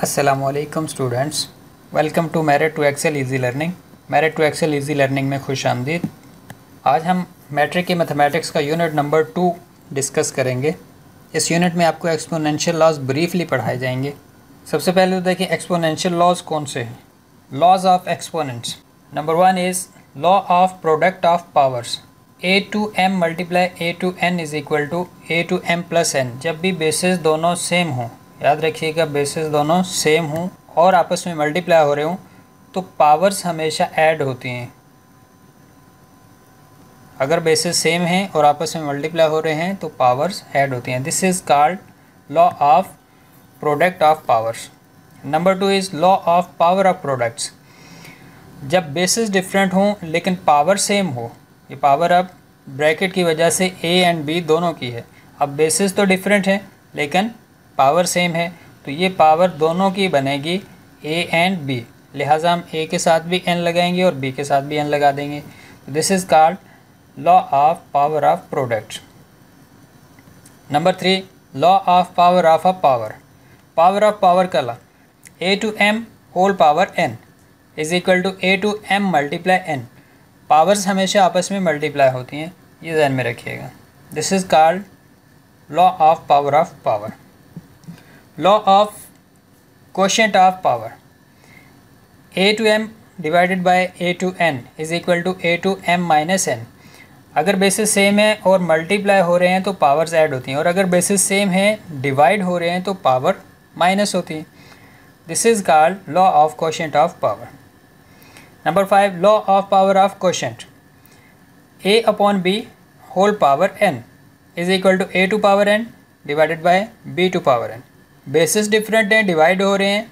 अस्सलामुअलैकुम students, welcome to merit to excel easy learning. Merit to excel easy learning में खुश आमदीद। आज हम मैट्रिक के मैथमेटिक्स का यूनिट नंबर 2 डिस्कस करेंगे। इस यूनिट में आपको एक्सपोनेंशियल लॉज ब्रीफली पढ़ाए जाएंगे। सबसे पहले तो देखिए एक्सपोनेंशियल लॉज कौन से हैं। Laws of exponents, number 1 is law of product of powers. a to m multiply a to n is equal to a to m plus n। जब भी बेसिस दोनों सेम हों, याद रखिएगा बेसिस दोनों सेम हों और आपस में मल्टीप्लाई हो रहे हों तो पावर्स हमेशा ऐड होती हैं। अगर बेसिस सेम हैं और आपस में मल्टीप्लाई हो रहे हैं तो पावर्स ऐड होती हैं। This is called law of product of powers. Number 2 is law of power of products. जब बेसिस डिफरेंट हों लेकिन पावर सेम हो, ये पावर अब ब्रैकेट की वजह से a एंड b दोनों की है। अब बेसिस तो डिफरेंट है लेकिन पावर सेम है तो ये पावर दोनों की बनेगी a एंड b। लिहाजा हम a के साथ भी n लगाएंगे और b के साथ भी n लगा देंगे। This is called law of power of product. Number 3 law of power of a power. Power of power का law a to m whole power n is equal to a to m multiply n। Powers हमेशा आपस में multiply होती हैं, ये ध्यान में रखिएगा। This is called law of power of power. Law of quotient of power, a to m divided by a to n is equal to a to m minus n। अगर बेसिस सेम है और multiply हो रहे हैं तो powers add होती हैं, और अगर बेसिस सेम है डिवाइड हो रहे हैं तो पावर माइनस होती है। This is called law of quotient of power. Number 5 law of power of quotient, a upon b whole power n is equal to a to power n divided by b to power n। Bases different हैं, divide हो रहे हैं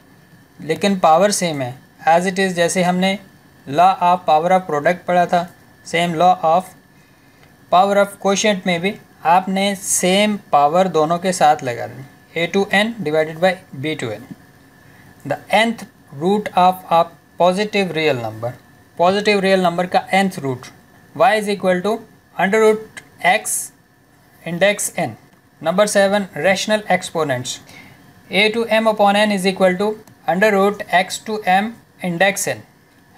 लेकिन power same है। As it is जैसे हमने law of power of product पढ़ा था, same law of power of quotient में भी आपने सेम पावर दोनों के साथ लगा देनी, a to n divided by b to n। The nth root of a positive real number, positive real number का nth root y is equal to under root x index n। Number 7 rational exponents, a to m upon n is equal to under root x to m index n।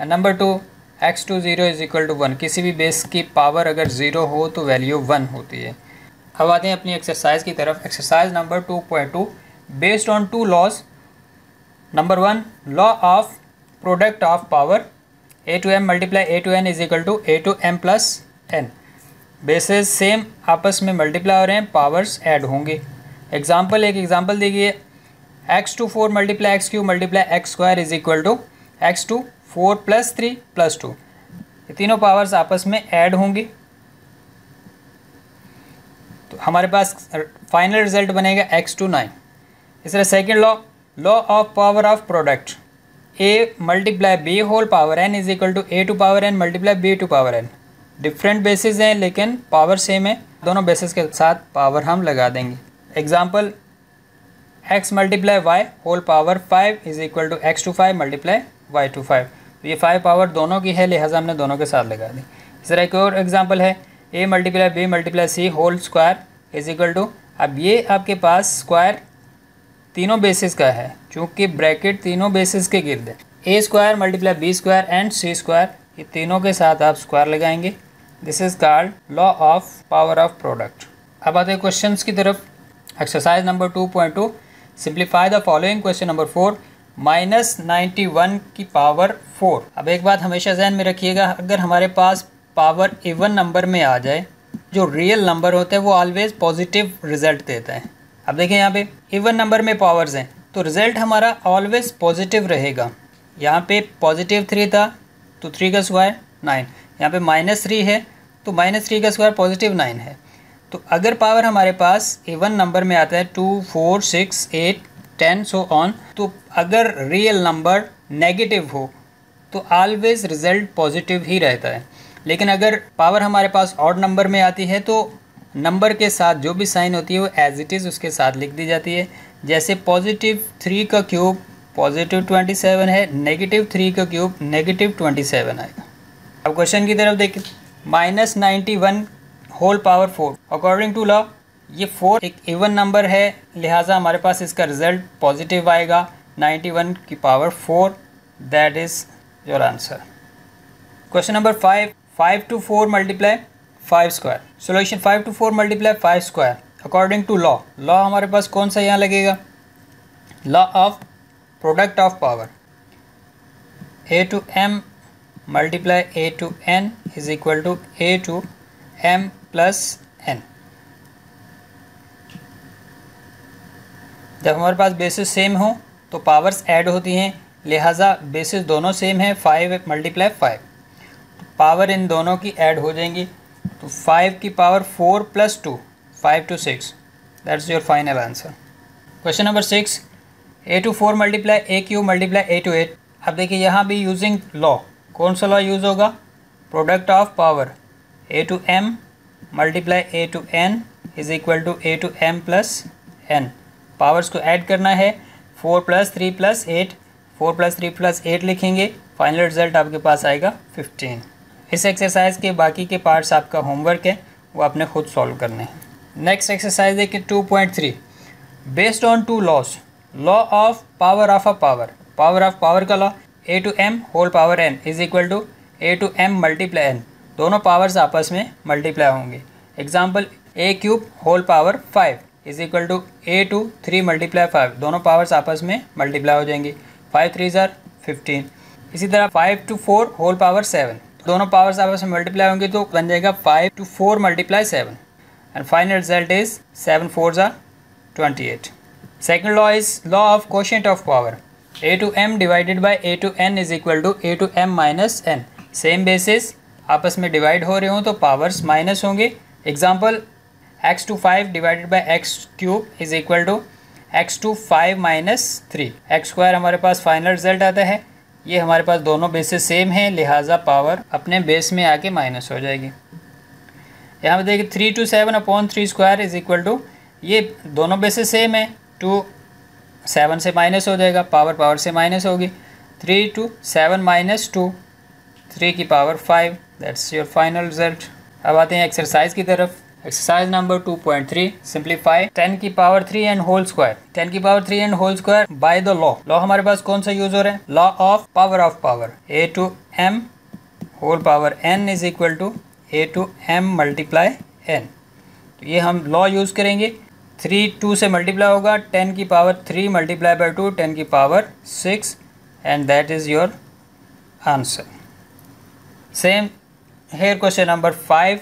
And number 2 x to 0 is equal to 1। किसी भी base की power अगर 0 हो तो value 1 होती है। अब आते हैं अपनी एक्सरसाइज की तरफ। Exercise number 2.2 based on 2 laws. Number 1 law of product of power, a to m multiply a to n is equal to a to m plus n। Bases same आपस में मल्टीप्लाई हो रहे हैं, पावर्स ऐड होंगे। Example, एक example देखिए, x to 4 multiply x cube multiply x square is equal to x to 4 plus 3 plus 2। ये तीनों पावर्स आपस में ऐड होंगी तो हमारे पास फाइनल रिजल्ट बनेगा x टू 9। इस तरह second law, law of power of product, a multiply b whole power n is equal to a to power n multiply b to power n। Different bases हैं लेकिन power same है, दोनों basis के साथ power हम लगा देंगे। Example, x multiply y whole power 5 is equal to x to 5 multiply y to 5। तो ये 5 पावर दोनों की है, लिहाजा हमने दोनों के साथ लगा दी। इस तरह एक और एग्जाम्पल है, a multiply b multiply c whole square is equal to, अब ये आपके पास स्क्वायर तीनों बेसिस का है चूँकि ब्रैकेट तीनों बेसिस के गिर्द है। a square multiply b square and c square, ये तीनों के साथ आप स्क्वायर लगाएंगे। This is called law of power of product. अब आते हैं क्वेश्चंस की तरफ। Exercise number 2.2 simplify the following. Question number 4 -91 की पावर 4। अब एक बात हमेशा जहन में रखिएगा, अगर हमारे पास पावर इवन नंबर में आ जाए, जो रियल नंबर होता है वो ऑलवेज पॉजिटिव रिजल्ट देता है। अब देखें यहाँ पे इवन नंबर में पावर्स हैं तो रिज़ल्ट हमारा ऑलवेज पॉजिटिव रहेगा। यहाँ पे पॉजिटिव 3 था तो 3 का स्क्वायर 9, यहाँ पे -3 है तो -3 का स्क्वायर पॉजिटिव 9 है। तो अगर पावर हमारे पास इवन नंबर में आता है 2, 4, 6, 8, 10 सो ऑन, तो अगर रियल नंबर नेगेटिव हो तो ऑलवेज रिज़ल्ट पॉजिटिव ही रहता है। लेकिन अगर पावर हमारे पास ऑड नंबर में आती है तो नंबर के साथ जो भी साइन होती है वो एज इट इज़ उसके साथ लिख दी जाती है। जैसे +3 का क्यूब +27 है, -3 का क्यूब -27 आएगा। अब क्वेश्चन की तरफ देखिए, -91 whole power 4 according to law ये 4 एक इवन नंबर है, लिहाजा हमारे पास इसका रिज़ल्ट पॉजिटिव आएगा। 91 की power 4, that is your answer. Question number 5, 5 to 4 multiply 5 square. Solution 5 to 4 multiply 5 square according to law. Law हमारे पास कौन सा यहाँ लगेगा? Law of product of power, a to m multiply a to n is equal to a to m plus n। जब हमारे पास basis same हो तो पावर्स ऐड होती हैं, लिहाजा बेसिस दोनों सेम है, 5 मल्टीप्लाई 5, तो पावर इन दोनों की ऐड हो जाएंगी। तो 5 की power 4 plus 2, 5 to 6, that's your final answer. Question number 6, a to 4 multiply a cube multiply a to 8। अब देखिए यहाँ भी यूजिंग लॉ, कौन सा लॉ यूज़ होगा? Product of power, a to m multiply a to n is equal to a to m plus n। Powers को add करना है, 4 + 3 + 8, 4 + 3 + 8 लिखेंगे, फाइनल रिजल्ट आपके पास आएगा 15। इस एक्सरसाइज के बाकी के पार्ट्स आपका होमवर्क है, वो आपने खुद सॉल्व करने हैं। नेक्स्ट एक्सरसाइज देखिए 2.3, based on 2 laws, law of power of a power, power of power का law, a to m whole power n is equal to a to m multiply n, दोनों powers आपस में multiply होंगे। Example a cube whole power 5 is equal to a to 3 multiply 5, दोनों powers आपस में multiply हो जाएंगी, 5 3s are 15। इसी तरह 5 to 4 होल पावर 7, दोनों पावर्स आपस में मल्टीप्लाई होंगे तो बन जाएगा 5 to 4 multiply 7, and final result is 7 4s are 28। Second law is law of quotient of power, a to m divided by a to n is equal to a to m minus n। Same bases आपस में divide हो रहे हों तो powers minus होंगे। Example x to 5 divided by x cube is equal to x to 5 minus 3, x square हमारे पास final result आता है। ये हमारे पास दोनों बेसिस सेम हैं, लिहाजा पावर अपने बेस में आके माइनस हो जाएगी। यहाँ पे देखिए 3 to 7 upon 3 square is equal to, ये दोनों बेसिस सेम है, 2 7 से माइनस हो जाएगा, पावर पावर से माइनस होगी, 3 to 7 माइनस 2, 3 की power 5, that's your final result. अब आते हैं एक्सरसाइज की तरफ। एक्सरसाइज नंबर 2.3, सिंप्लीफाई 10 की पावर 3 एंड होल स्क्वायर, 10 की power 3 and whole square by the law. Law हमारे पास कौन सा यूज हो रहा है? Law of power, a to m whole power n is equal to a to m multiply n। तो ये हम लॉ यूज़ करेंगे, 3 2 से मल्टीप्लाई होगा, 10 की पावर 3 मल्टीप्लाई बाई 2, 10 की power 6, and that is your answer. Same here question number 5,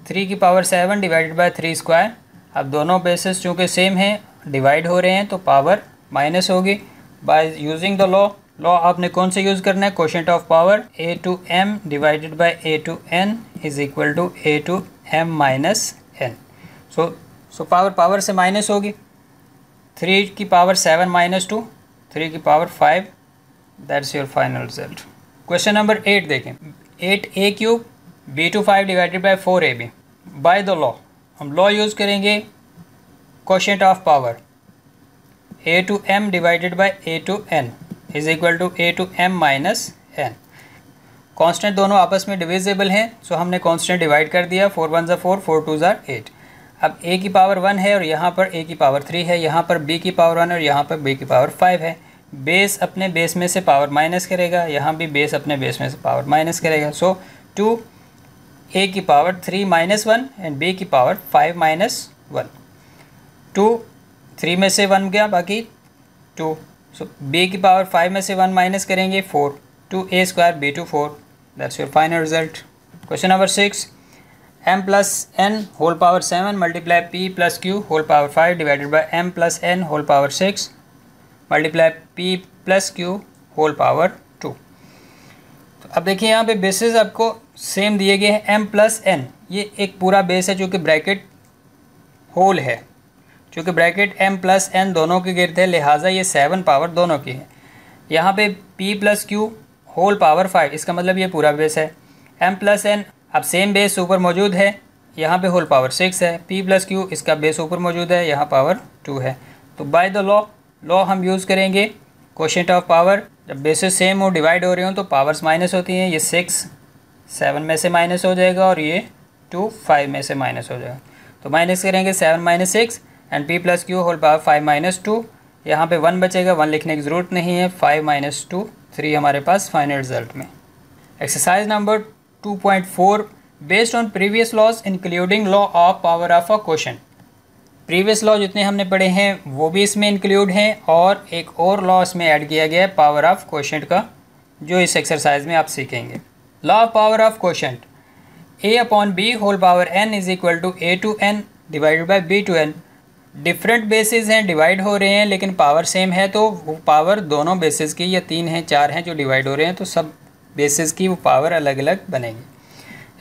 3 की power 7 divided by 3 square. अब दोनों बेसिस चूँकि सेम हैं, डिवाइड हो रहे हैं तो पावर माइनस होगी। By using the law, law आपने कौन से यूज़ करना है? Quotient of power, a to m divided by a to n is equal to a to m minus n। So power से माइनस होगी, 3 की पावर 7 माइनस 2, 3 की power 5, that's your final result. Question number 8 देखें, 8a cube b to 5 divided by 4ab। By the law, हम law use करेंगे quotient of power, a to m divided by a to n is equal to a to m minus n। Constant दोनों आपस में divisible हैं, सो हमने constant divide कर दिया, 4 1s are 4, 4 2s are 8। अब a की पावर 1 है और यहाँ पर a की पावर 3 है, यहाँ पर b की पावर 1 और यहाँ पर b की पावर 5 है। बेस अपने बेस में से पावर माइनस करेगा, यहाँ भी बेस अपने बेस में से पावर माइनस करेगा। सो 2 a की पावर 3 माइनस 1 एंड b की पावर 5 माइनस 1। 2 3 में से 1 गया, बाकी 2। सो b की पावर 5 में से 1 माइनस करेंगे 4, 2a square b to 4, that's your final result. Question number 6, m plus n whole power 7 multiply p plus q whole power 5 divided by m plus n whole power 6 multiply p plus q whole power 2। तो अब देखिए यहाँ पे basis आपको same दिए गए हैं, m plus n, ये एक पूरा बेस है जो कि ब्रैकेट होल है, चूँकि ब्रैकेट m प्लस n दोनों के गिर्द है, लिहाजा ये 7 पावर दोनों की है। यहाँ पे p plus q whole power 5, इसका मतलब ये पूरा बेस है। m प्लस n, अब सेम बेस ऊपर मौजूद है, यहाँ पे होल पावर 6 है, p प्लस q इसका बेस ऊपर मौजूद है, यहाँ पावर 2 है। तो बाय द लॉ हम यूज़ करेंगे कोशेंट ऑफ पावर, जब बेसिस सेम हो डिवाइड हो रहे हो तो पावर्स माइनस होती हैं, ये 6 7 में से माइनस हो जाएगा और ये 2 5 में से माइनस हो जाएगा। तो माइनस करेंगे 7 minus 6 and p plus q whole power 5 minus 2, यहाँ पे 1 बचेगा, 1 लिखने की ज़रूरत नहीं है। 5 - 2 3 हमारे पास फाइनल रिजल्ट में। Exercise number 2.4 based on previous laws including law of power of a quotient. Previous law जितने हमने पढ़े हैं वो भी इसमें इंक्लूड हैं और एक और लॉ इसमें ऐड किया गया है पावर ऑफ क्वोशंट का, जो इस एक्सरसाइज में आप सीखेंगे। Law of power of quotient, a/b whole power n is equal to a/n divided by b/n। Different bases हैं, डिवाइड हो रहे हैं, लेकिन पावर सेम है, तो वो पावर दोनों बेसिस की, या 3 हैं 4 हैं जो डिवाइड हो रहे हैं, तो सब बेसिस की वो पावर अलग अलग बनेगी।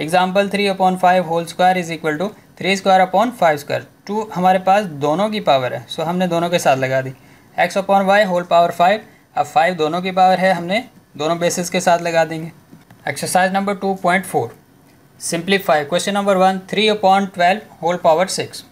Example 3/5 whole square is equal to 3² 2 हमारे पास दोनों की पावर है, सो हमने दोनों के साथ लगा दी। x/y होल पावर 5, अब 5 दोनों की पावर है, हमने दोनों बेसिस के साथ लगा देंगे। Exercise number 2.4 simplify. Question number 1 3/12 whole power 6।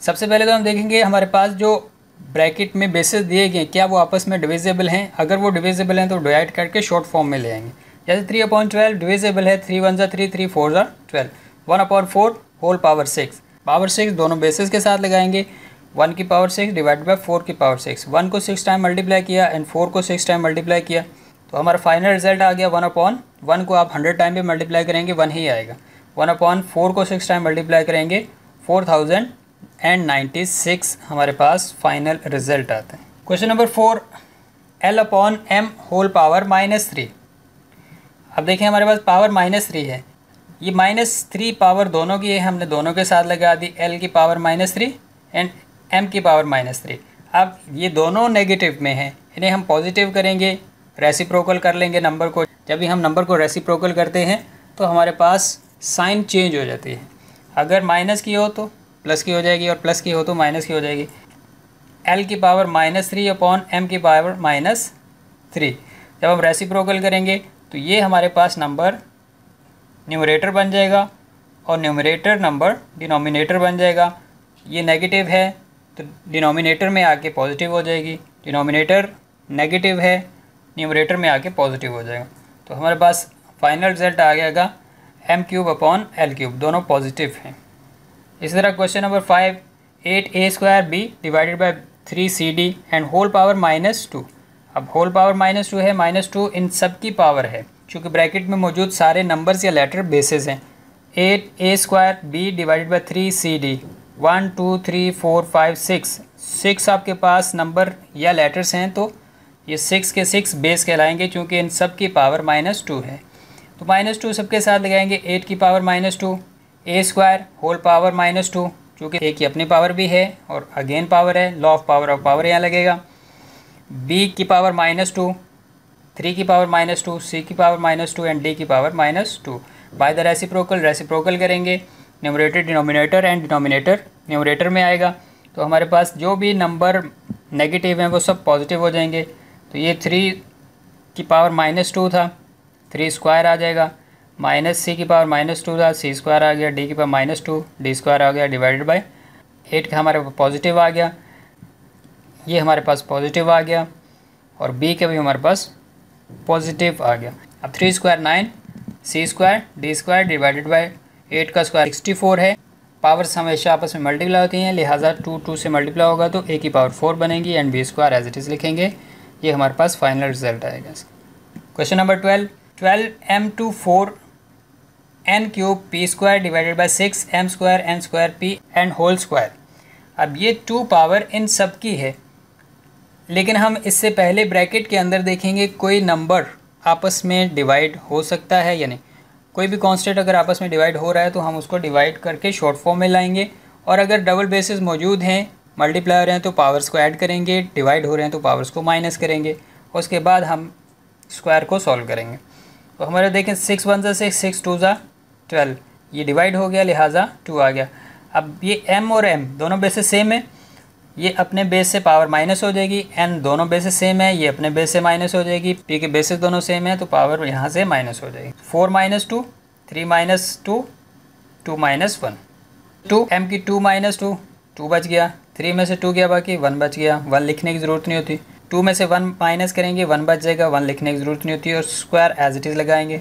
सबसे पहले तो हम देखेंगे हमारे पास जो ब्रैकेट में बेसिस दिए गए क्या वो आपस में डिविजिबल हैं। अगर वो डिविजिबल हैं तो डिवाइड करके शॉर्ट फॉर्म में ले आएंगे। जैसे 3/12 डिविजिबल है, 3 1 3 3 4 12। 1/4 होल पावर 6, पावर 6 दोनों बेसिस के साथ लगाएंगे। 1 की पावर 6 डिवाइड बाई 4 की पावर 6। 1 को 6 टाइम मल्टीप्लाई किया एंड 4 को 6 टाइम मल्टीप्लाई किया, तो हमारा फाइनल रिजल्ट आ गया 1/1 को आप 100 टाइम भी मल्टीप्लाई करेंगे 1 ही आएगा। 1/4 को 6 टाइम मल्टीप्लाई करेंगे 4096 हमारे पास फाइनल रिजल्ट आता है। Question number 4 L/m whole power -3। अब देखें हमारे पास पावर -3 है, ये -3 पावर दोनों की है, हमने दोनों के साथ लगा दी। L की पावर -3 एंड m की पावर -3। अब ये दोनों नेगेटिव में हैं, इन्हें हम पॉजिटिव करेंगे, रेसिप्रोकल कर लेंगे नंबर को। जब भी हम नंबर को रेसिप्रोकल करते हैं तो हमारे पास साइन चेंज हो जाती है। अगर माइनस की हो तो प्लस की हो जाएगी और प्लस की हो तो माइनस की हो जाएगी। L की पावर -3/m की पावर -3। जब हम रेसिप्रोकल करेंगे तो ये हमारे पास नंबर न्यूमरेटर बन जाएगा और न्यूमरेटर नंबर डिनोमिनेटर बन जाएगा। ये नेगेटिव है तो डिनोमिनेटर में आके पॉजिटिव हो जाएगी, डिनोमिनेटर नेगेटिव है न्यूमरेटर में आके पॉजिटिव हो जाएगा। तो हमारे पास फाइनल रिजल्ट आ जाएगा m³/L3, दोनों पॉजिटिव हैं। इसी तरह question number 5 8a² divided by 3cd and whole power -2। अब होल पावर -2 है, -2 इन सब की पावर है, चूँकि ब्रैकेट में मौजूद सारे नंबर्स या लेटर बेसिस हैं। 8a² डिवाइडेड बाई 3cd 1 2 3 4 5 6 आपके पास नंबर या लेटर्स हैं, तो ये 6 के 6 बेस कहलाएंगे, चूँकि इन सब की पावर -2 है। तो -2 सबके साथ लगाएंगे। 8 की पावर -2, a² होल पावर -2, चूँकि a की अपनी पावर भी है और अगेन पावर है, लॉ ऑफ पावर यहाँ लगेगा। b की पावर -2, 3 की पावर -2, c की पावर -2 एंड d की पावर -2। बाय द रेसिप्रोकल करेंगे, numerator denominator and denominator numerator में आएगा। तो हमारे पास जो भी नंबर नेगेटिव हैं वो सब पॉजिटिव हो जाएंगे। तो ये 3 की पावर -2 था, 3 स्क्वायर आ जाएगा, -c की पावर -2 था, c स्क्वायर आ गया, d की पावर -2, d स्क्वायर आ गया डिवाइडेड बाय 8 का हमारे पास पॉजिटिव आ गया, ये हमारे पास पॉजिटिव आ गया और b का भी हमारे पास पॉजिटिव आ गया। अब 3 square 9, c square d square divided by 8 का स्क्वायर 64 है। पावर्स हमेशा आपस में मल्टीप्लाई होती हैं, लिहाजा 2 से मल्टीप्लाई होगा तो a की पावर 4 बनेगी and b square as it is लिखेंगे। ये हमारे पास फाइनल रिजल्ट आएगा। Question number 12 n³ p² divided by 6 m² n² p and whole square. अब ये 2 पावर इन सब की है, लेकिन हम इससे पहले ब्रैकेट के अंदर देखेंगे कोई नंबर आपस में डिवाइड हो सकता है या नहीं। कोई भी कांस्टेंट अगर आपस में डिवाइड हो रहा है तो हम उसको डिवाइड करके शॉर्ट फॉर्म में लाएंगे, और अगर डबल बेसिस मौजूद हैं, मल्टीप्लाई हो रहे हैं तो पावर्स को ऐड करेंगे, डिवाइड हो रहे हैं तो पावर्स को माइनस करेंगे, और उसके बाद हम स्क्वायर को सॉल्व करेंगे। तो हमारे देखें 6 1 × 6 6 2 × 12, ये डिवाइड हो गया लिहाजा 2 आ गया। अब ये m और m दोनों बेसिस सेम है, ये अपने बेस से पावर माइनस हो जाएगी, n दोनों बेसिस सेम है, ये अपने बेस से माइनस हो जाएगी, p के बेसिस दोनों सेम है तो पावर यहाँ से माइनस हो जाएगी। 4 - 2 3 - 2 2 - 1 2 m की 2 - 2 2 बच गया, 3 में से 2 गया बाकी 1 बच गया, 1 लिखने की ज़रूरत नहीं होती। 2 में से 1 माइनस करेंगे 1 बच जाएगा, 1 लिखने की ज़रूरत नहीं होती और स्क्वायर एज इट इज़ लगाएंगे।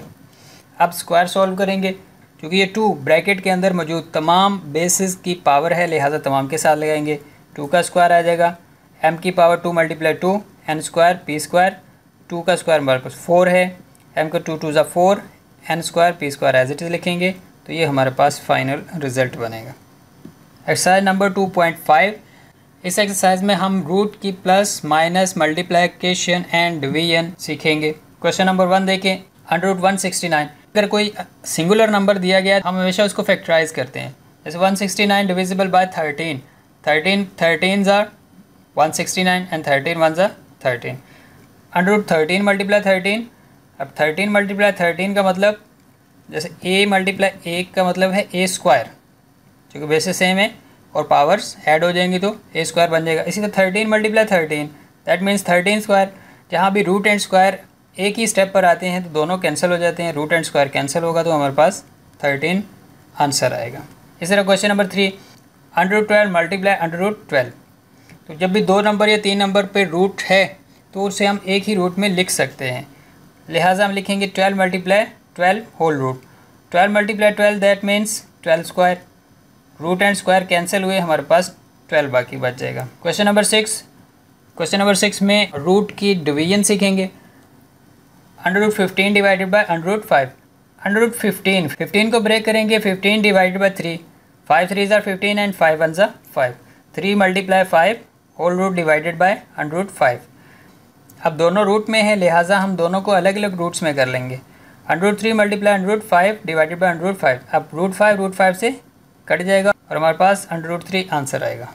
अब स्क्वायर सॉल्व करेंगे, क्योंकि ये 2 ब्रैकेट के अंदर मौजूद तमाम बेसिस की पावर है, लिहाजा तमाम के साथ लगाएंगे। 2 का स्क्वायर आ जाएगा m की power 2 multiply 2 n square p square, 2 का स्क्वायर हमारे पास 4 है, m का 2 2 ज़ा 4 n square p square as it is लिखेंगे तो ये हमारे पास फाइनल रिजल्ट बनेगा। एक्सरसाइज नंबर 2.5, इस एक्सरसाइज में हम रूट की plus minus multiplication and division सीखेंगे। क्वेश्चन नंबर 1 देखें, √169 अगर कोई सिंगुलर नंबर दिया गया हम हमेशा उसको फैक्टराइज करते हैं। जैसे 169 डिविजिबल बाय 13, 13 ज़ा 169 एंड 13 1 ज़ा 13, √13 मल्टीप्लाई 13। अब 13 मल्टीप्लाई 13 का मतलब जैसे a मल्टीप्लाई 1 का मतलब है a स्क्वायर, क्योंकि बेसिस सेम है और पावर्स ऐड हो जाएंगी तो a स्क्वायर बन जाएगा। इसी तरह 13 मल्टीप्लाई 13 दैट मीन्स 13 स्क्वायर। जहाँ भी रूट एंड स्क्वायर एक ही स्टेप पर आते हैं तो दोनों कैंसिल हो जाते हैं, रूट एंड स्क्वायर कैंसिल होगा तो हमारे पास 13 आंसर आएगा। इसी तरह क्वेश्चन नंबर 3, √12 मल्टीप्लाई √12। तो जब भी 2 नंबर या 3 नंबर पे रूट है तो उसे हम एक ही रूट में लिख सकते हैं, लिहाजा हम लिखेंगे 12 multiply 12 whole root. 12 multiply 12 that means 12 square, root and square cancel हुए, हमारे पास 12 बाकी बच जाएगा। क्वेश्चन नंबर 6 में रूट की डिवीजन सीखेंगे। √15 डिवाइडेड बाय √5, √15 को ब्रेक करेंगे, 15 डिवाइडेड बाय 3, 5 3 ज़ा 15 एंड 5 1 ज़ा 5, 3 multiply 5 whole root divided by √5। अब दोनों रूट में है लिहाजा हम दोनों को अलग अलग रूट्स में कर लेंगे। √3 मल्टीप्लाई √5 डिवाइडेड बाय √5, अब √5 से कट जाएगा और हमारे पास √3 आंसर आएगा।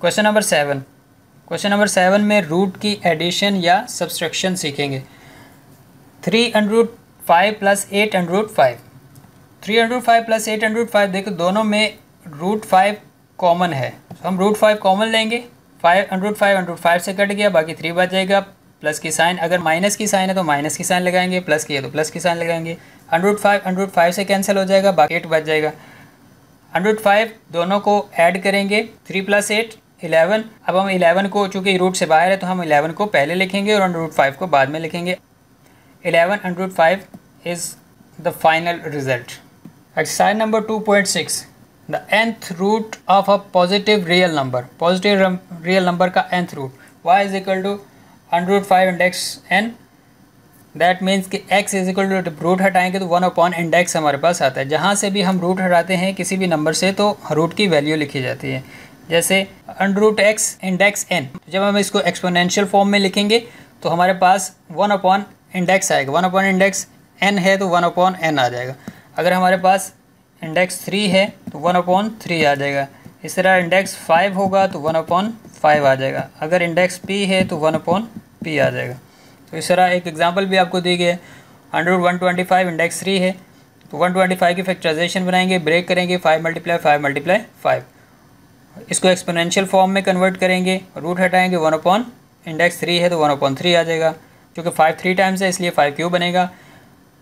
क्वेश्चन नंबर 7 में रूट की एडिशन या सब्सट्रैक्शन सीखेंगे। 305 प्लस 805, 305 प्लस 805, देखो दोनों में √5 कॉमन है तो हम √5 कॉमन लेंगे, 5 से कट गया, बाकी 3 बच जाएगा। प्लस की साइन, अगर माइनस की साइन है तो माइनस की साइन लगाएंगे, प्लस की है तो प्लस की साइन लगाएंगे। 105 से कैंसिल हो जाएगा, बाकी 8 बच जाएगा। 105 दोनों को ऐड करेंगे, 3 + 8 11। अब हम 11 को चूँकि रूट से बाहर है तो हम 11 को पहले लिखेंगे और √5 को बाद में लिखेंगे। 11 √5 is the final result. Exercise number 2.6, the nth root of a positive real number, positive real number का nth root y is equal to √5 index n, that means कि x is equal to root हटाएंगे तो 1 index हमारे पास आता है। जहाँ से भी हम रूट हटाते हैं किसी भी नंबर से तो रूट की वैल्यू लिखी जाती है। जैसे √x इंडेक्स n, जब हम इसको एक्सपोनेंशियल फॉर्म में लिखेंगे तो हमारे पास 1 इंडेक्स आएगा, 1 इंडेक्स n है तो 1 आ जाएगा। अगर हमारे पास इंडेक्स 3 है तो 1/3 आ जाएगा। इस तरह इंडेक्स 5 होगा तो 1/5 आ जाएगा। अगर इंडेक्स p है तो 1/p आ जाएगा। तो इस तरह एक एग्जांपल भी आपको दी गई है। 125 इंडेक्स 3 है तो 125 की फैक्टराइजेशन बनाएंगे, ब्रेक करेंगे, 5 × 5 इसको एक्सपोनेंशियल फॉर्म में कन्वर्ट करेंगे, रूट हटाएंगे, 1 इंडेक्स 3 है तो 1/3 आ जाएगा। क्योंकि 5 3 टाइम्स है इसलिए 5 क्यूब बनेगा।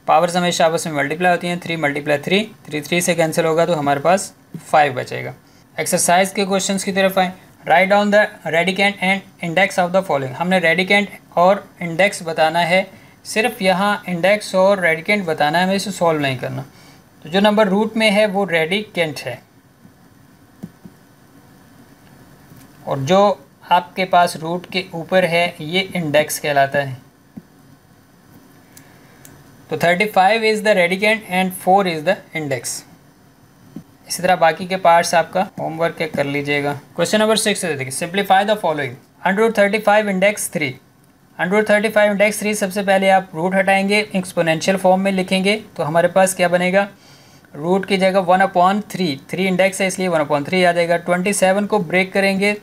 पावर्स हमेशा आपस में मल्टीप्लाई होती हैं, 3 × 3 3 से कैंसिल होगा तो हमारे पास 5 बचेगा। एक्सरसाइज के क्वेश्चंस की तरफ आए। Write down the radicand and index of the following. हमने रेडिकेंट और इंडेक्स बताना है, सिर्फ यहाँ इंडेक्स और रेडिकेंट बताना है, हमें इसे सॉल्व नहीं करना। तो जो नंबर रूट में है वो रेडिकेंट है और जो आपके पास रूट के ऊपर है ये इंडेक्स कहलाता है। तो 35 is the radicand and 4 is the index. इसी तरह बाकी के पार्ट्स आपका होमवर्क कर लीजिएगा। क्वेश्चन नंबर 6 देखिए, simplify the following. 135 index 3, 135 index 3 सबसे पहले आप रूट हटाएंगे, एक्सपोनेंशियल फॉर्म में लिखेंगे तो हमारे पास क्या बनेगा, रूट की जगह 1/3, 3 इंडेक्स है इसलिए 1/3 आ जाएगा। 27 को ब्रेक करेंगे,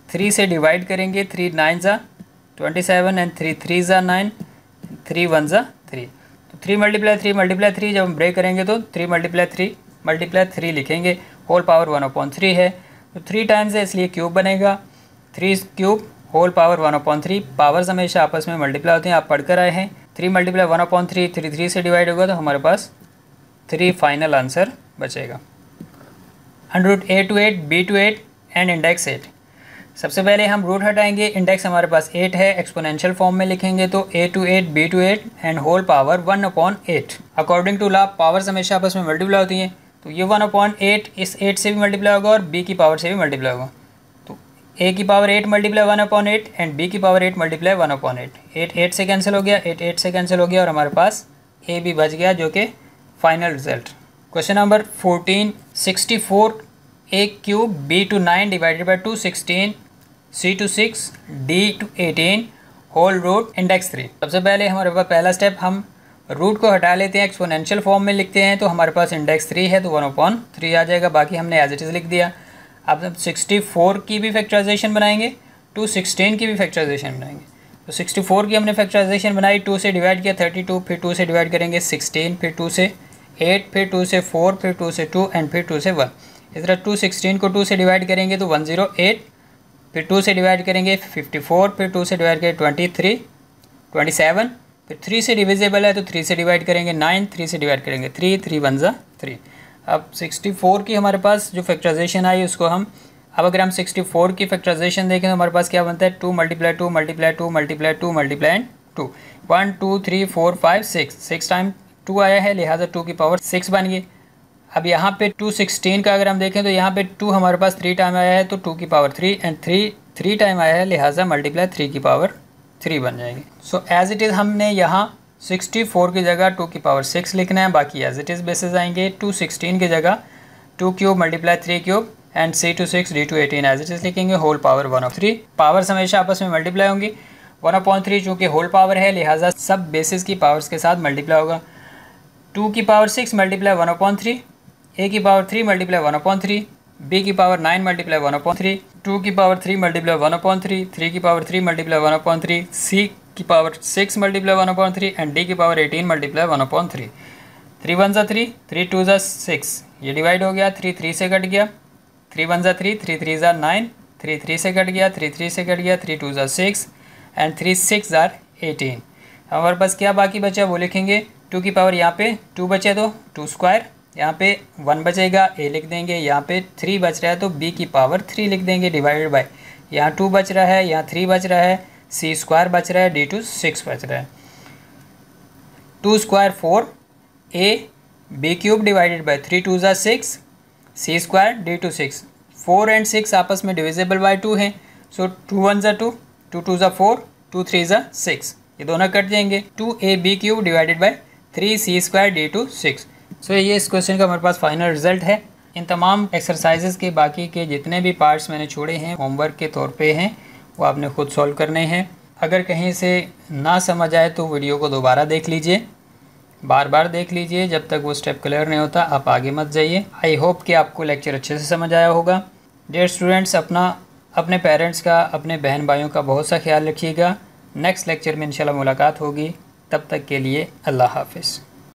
3 से डिवाइड करेंगे, 3 9 ज़ा 27 एंड 3 3 ज़ा 9, 3 1 ज़ा 3। तो 3 × 3 जब हम ब्रेक करेंगे तो 3 × 3 लिखेंगे, होल पावर 1/3 है तो 3 टाइम्स है इसलिए क्यूब बनेगा, 3 क्यूब होल पावर 1/3। पावर्स हमेशा आपस में मल्टीप्लाई होते हैं, आप पढ़कर आए हैं। 3 × 1/3, 3 से डिवाइड होगा तो हमारे पास 3 फाइनल आंसर बचेगा। 100 to 8 b to 8 and index 8। सबसे पहले हम रूट हटाएंगे, इंडेक्स हमारे पास 8 है, एक्सपोनेंशियल फॉर्म में लिखेंगे तो a to 8 b to 8 and whole power 1/8। According to law powers हमेशा आपस में मल्टीप्लाई होती हैं तो ये 1/8 इस 8 से भी मल्टीप्लाई होगा और b की पावर से भी मल्टीप्लाई होगा। तो ए की पावर 8 मल्टीप्लाई 1/8 एंड बी की पावर 8 मल्टीप्लाई 1/8। 8 से कैंसिल हो गया, 8 से कैंसिल हो गया और हमारे पास ए भी बच गया जो कि final result. Question number 14, 64 a cube b to 9 divided by 2 16 c to 6 d to 18 whole root index 3। सबसे पहले हमारे पास पहला स्टेप, हम रूट को हटा लेते हैं, एक्सपोनेंशियल फॉर्म में लिखते हैं, तो हमारे पास इंडेक्स 3 है तो 1/3 आ जाएगा, बाकी हमने एज इट इज़ लिख दिया। अब 64 की भी फैक्टराइजेशन बनाएंगे, 216 की भी फैक्टराइजेशन बनाएंगे। तो 64 की हमने फैक्टराइजेशन बनाई, 2 से डिवाइड किया 32, फिर 2 से डिवाइड करेंगे 16, फिर 2 से 8, फिर 2 से 4, फिर 2 से 2 एंड फिर 2 से 1। इस तरह 216 को 2 से डिवाइड करेंगे तो 108, फिर 2 से डिवाइड करेंगे 54, फिर 2 से डिवाइड करेंगे 23, 27, फिर 3 से डिविजिबल है तो 3 से डिवाइड करेंगे 9, 3 से डिवाइड करेंगे 3, 3 1 ज़ा 3। अब 64 की हमारे पास जो फैक्टराइजेशन आई उसको हम, अब अगर हम 64 की फैक्टराइजेशन देखें तो हमारे पास क्या बनता है, 2 multiply 2 multiply 2 multiply 2 multiply 2, 1 2 3 4 5 6 time 2 आया है, लिहाजा 2 की पावर 6 बन गई। अब यहाँ पे 216 का अगर हम देखें तो यहाँ पे 2 हमारे पास 3 टाइम आया है तो 2 की पावर 3 एंड 3 टाइम आया है, लिहाजा मल्टीप्लाई 3 की पावर 3 बन जाएगी। सो एज इट इज़ हमने यहाँ 64 की जगह 2 की पावर 6 लिखना है, बाकी एज इट इज़ बेसिस आएंगे। 216 की जगह 2 cube multiply 3 cube and c to 6 d to 18 as it is लिखेंगे, होल पावर 1/3। पावर्स हमेशा आपस में मल्टीप्लाई होंगी, 1/3 चूँकि होल पावर है लिहाजा सब बेसिस की पावर्स के साथ मल्टीप्लाई होगा। 2 की पावर 6 मल्टीप्लाई 1/3, a की पावर 3 मल्टीप्लाई 1/3, b की पावर 9 मल्टीप्लाई 1/3, 2 की पावर 3 मल्टीप्लाई 1/3, 3 की पावर 3 मल्टीप्लाई 1/3, c की पावर 6 मल्टीप्लाई 1/3 एंड d की पावर 18 मल्टीप्लाई 1/3। 3 1 ज़ा 3, 3 2 ज़ा 6, ये डिवाइड हो गया, 3 3 से कट गया, 3 1 ज़ा 3, 3 3 ज़ा 9, 3 3 से कट गया, 3 3 से कट गया, 3 2 ज़ा 6 एंड 3 6 ज़ा 18। हमारे पास क्या बाकी बचा वो लिखेंगे, 2 की पावर यहाँ पे 2 बचे तो 2 स्क्वायर, यहाँ पे 1 बचेगा a लिख देंगे, यहाँ पे 3 बच रहा है तो b की पावर 3 लिख देंगे डिवाइडेड बाय, यहाँ 2 बच रहा है, यहाँ 3 बच रहा है, c स्क्वायर बच रहा है, d to 6 बच रहा है। 2 square 4 a b cube divided by 3 2 ज़ा 6 c square d to 6। 4 and 6 आपस में डिविजिबल बाय 2 हैं, सो 2 1 ज़ा 2, 2 2 ज़ा 4, 2 3 ज़ा 6, ये दोनों कट जाएंगे। 2ab cube divided by 3c square d to 6। सो ये इस क्वेश्चन का हमारे पास फाइनल रिजल्ट है। इन तमाम एक्सरसाइजेस के बाकी के जितने भी पार्ट्स मैंने छोड़े हैं होमवर्क के तौर पे हैं, वो आपने खुद सॉल्व करने हैं। अगर कहीं से ना समझ आए तो वीडियो को दोबारा देख लीजिए, बार बार देख लीजिए, जब तक वो स्टेप क्लियर नहीं होता आप आगे मत जाइए। आई होप कि आपको लेक्चर अच्छे से समझ आया होगा। डियर स्टूडेंट्स, अपने पेरेंट्स का, अपने बहन भाइयों का बहुत सा ख्याल रखिएगा। नेक्स्ट लेक्चर में इंशाल्लाह मुलाकात होगी, तब तक के लिए अल्लाह हाफ़िज़।